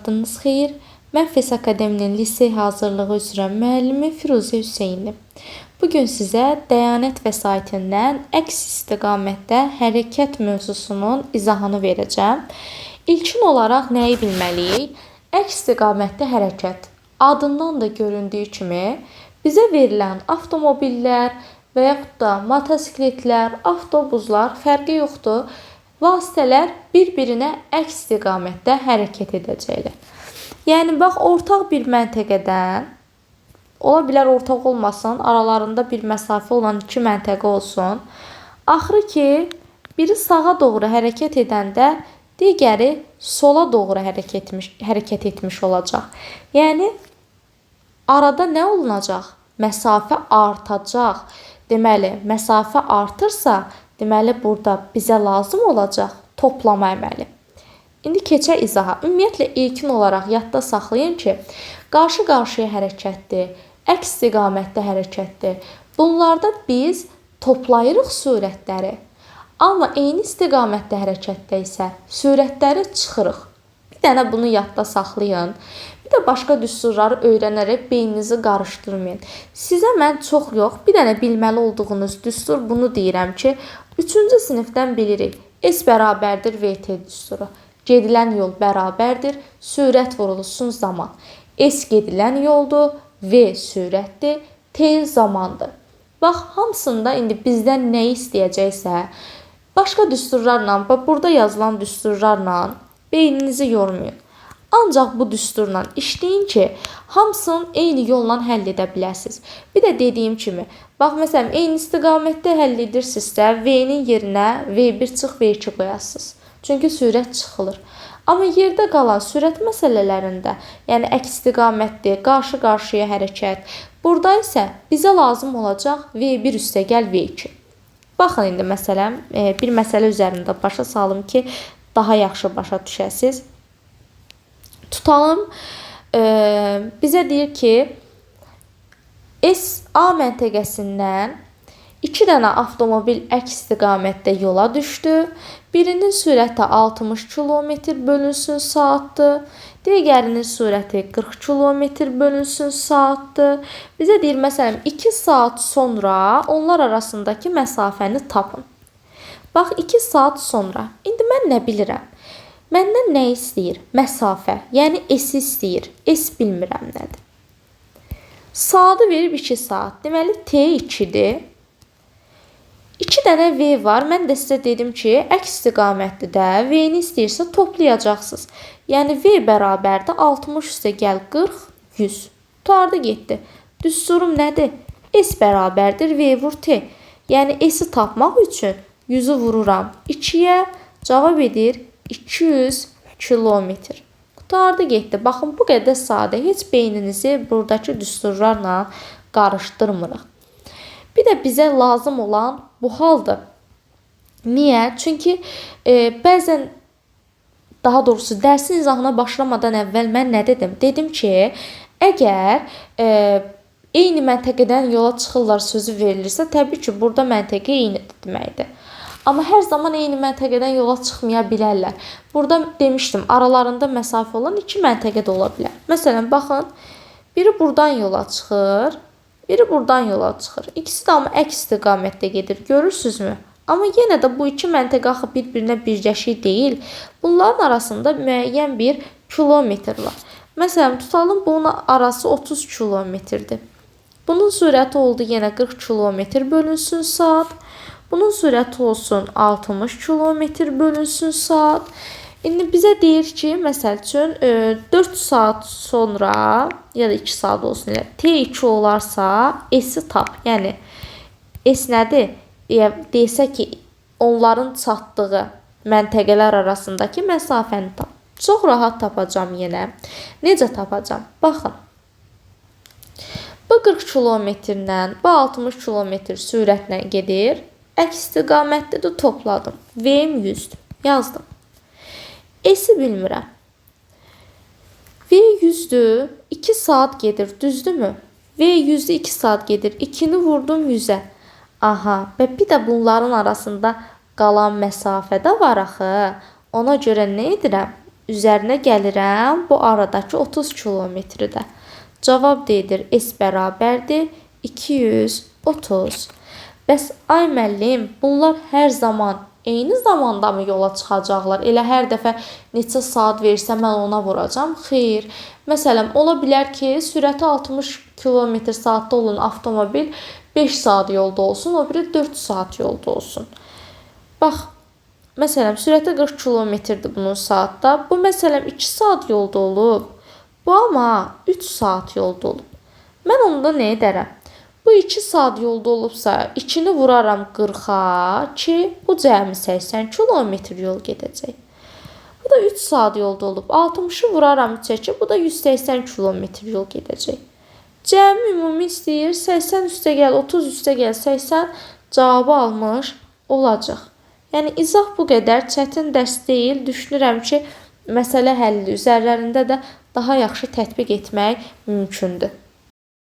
Vaxtınız xeyir. Mən FES Akademinin lisey hazırlığı üzrə müəllimi Firuzə Hüseynli. Bugün sizə dəyanət vəsaitindən əks istiqamətdə hərəkət mövzusunun izahını verəcəm. İlkin olaraq nəyi bilməliyik? Əks istiqamətdə hərəkət adından da göründüyü kimi bizə verilən avtomobillər və yaxud da motosikletlər, avtobuslar fərqi yoxdur. Vasitələr bir-birinə əks istiqamətdə hərəkət edəcəklər. Yəni, bax, ortaq bir məntəqədən, ola bilər ortaq olmasın, aralarında bir məsafə olan iki məntəqə olsun. Axırı ki, biri sağa doğru hərəkət edəndə, digəri sola doğru hərəkət etmiş olacaq. Yəni, arada nə olunacaq? Məsafə artacaq. Deməli, məsafə artırsa, deməli, burada bizə lazım olacaq toplama əməli. İndi keçək izaha. Ümumiyyətlə, ilkin olaraq yadda saxlayın ki, qarşı-qarşıya hərəkətdir, əks istiqamətdə hərəkətdir. Bunlarda biz toplayırıq sürətləri. Amma eyni istiqamətdə hərəkətdə isə sürətləri çıxırıq. Bir dənə bunu yadda saxlayın. Bir də başqa düsturları öyrənərək beyninizi qarışdırmayın. Sizə mən çox yox, bir dənə bilməli olduğunuz düstur bunu deyirəm ki, 3-cü sinifdən bilirik. S bərabərdir VT düsturu. Gedilən yol bərabərdir, sürət vurulsun zaman. S gedilən yoldur, V sürətdir, T zamandır. Bax, hamısında indi bizdən nə istəyəcəksə, başqa düsturlarla, burada yazılan düsturlarla beyninizi yormayın. Ancaq bu düsturla işləyin ki, hamısını eyni yolla həll edə biləsiniz. Bir də dediyim kimi, bax, məsələn, eyni istiqamətdə həll edirsinizsə, V-nin yerinə V1 çıx, V2 qoyasınız. Çünki sürət çıxılır. Amma yerdə qalan sürət məsələlərində, yəni əks istiqamətdir, qarşı-qarşıya hərəkət, burada isə bizə lazım olacaq V1 üstəgəl V2. Baxın, indi məsələn, bir məsələ üzərində başa salım ki, daha yaxşı başa düşəsiniz. Tutalım, bizə deyir ki, A məntəqəsindən 2 dənə avtomobil əks istiqamətdə yola düşdü. Birinin sürəti 60 km bölünsün saatdır. Digərinin sürəti 40 km bölünsün saatdır. Bizə deyir, məsələn, 2 saat sonra onlar arasındakı məsafəni tapın. Bax, 2 saat sonra. İndi mən nə bilirəm? Məndən nə istəyir? Məsafə, yəni S istəyir. S bilmirəm nədir. Saatı verib 2 saat. Deməli, T 2-dir. 2 dənə V var. Mən də sizə dedim ki, əks istiqamətdə də V-ni istəyirsə toplayacaqsınız. Yəni, V bərabərdir 60 üstəgəl 40, 100. Tutardı getdi. Düsturum nədir? S bərabərdir V vur T. Yəni, S-i tapmaq üçün 100-ü vururam 2-yə. Cavab edir 200 kilometr. Qutardı getdi. Baxın, bu qədər sadə. Heç beyninizi buradakı düsturlarla qarışdırmırıq. Bir də bizə lazım olan bu haldır. Niyə? Çünki bəzən, daha doğrusu dərsin izahına başlamadan əvvəl mən nə dedim? Dedim ki, əgər eyni məntəqədən yola çıxırlar sözü verilirsə, təbii ki, burada məntəqə eyni deməkdir. Amma hər zaman eyni məntəqədən yola çıxmaya bilərlər. Burada demişdim, aralarında məsafə olan 2 məntəqə də ola bilər. Məsələn, baxın, biri buradan yola çıxır, biri buradan yola çıxır. İkisi də amma əks istiqamətdə gedir, görürsünüzmü? Amma yenə də bu 2 məntəqə axı bir-birinə birləşik deyil. Bunların arasında müəyyən bir kilometr var. Məsələn, tutalım, bunun arası 30 kilometrdir. Bunun sürəti oldu yenə 40 kilometr bölünsün saat. Bunun sürəti olsun 60 km bölünsün saat. İndi bizə deyir ki, məsəl üçün 4 saat sonra ya da 2 saat olsun, T2 olarsa S-i tap. Yəni, S nədir? Deysə ki, onların çatdığı məntəqələr arasındakı məsafəni tap. Çox rahat tapacam yenə. Necə tapacam? Baxın. Bu 40 km-dən bu 60 km sürətlə gedir. Əks istiqamətdə də topladım. V-im 100-dür. Yazdım. S-i bilmirəm. V 100-dür. 2 saat gedir. Düzdürmü? V 100-dür. 2 saat gedir. 2-ni vurdum 100-ə. Aha. Və bir də bunların arasında qalan məsafə də var axı. Ona görə nə edirəm? üzərinə gəlirəm bu aradakı 30 kilometri də. Cavab deyilir S bərabərdir 230. Bəs ay müəllim, bunlar hər zaman eyni zamanda mı yola çıxacaqlar? Elə hər dəfə neçə saat versə mən ona vuracam? Xeyr. Məsələn, ola bilər ki, sürəti 60 km/saatda olan avtomobil 5 saat yolda olsun, o biri 4 saat yolda olsun. Bax, məsələn, sürəti 40 km-dir bunun saatda. Bu məsələn 2 saat yolda olub. Bu amma 3 saat yolda olub. Mən onda nə edərəm? Bu 2 saat yolda olubsa, 2-ni vuraram 40-a ki, bu cəmi 80 kilometr yol gedəcək. Bu da 3 saat yolda olub. 60-ı vuraram 3-ə ki, bu da 180 kilometr yol gedəcək. Cəmi ümumi istəyir 80 üstə gəl, 30 üstə gəl, 80 cavabı almış olacaq. Yəni izah bu qədər çətin dərs deyil. Düşünürəm ki, məsələ həlli üzərlərində də daha yaxşı tətbiq etmək mümkündür.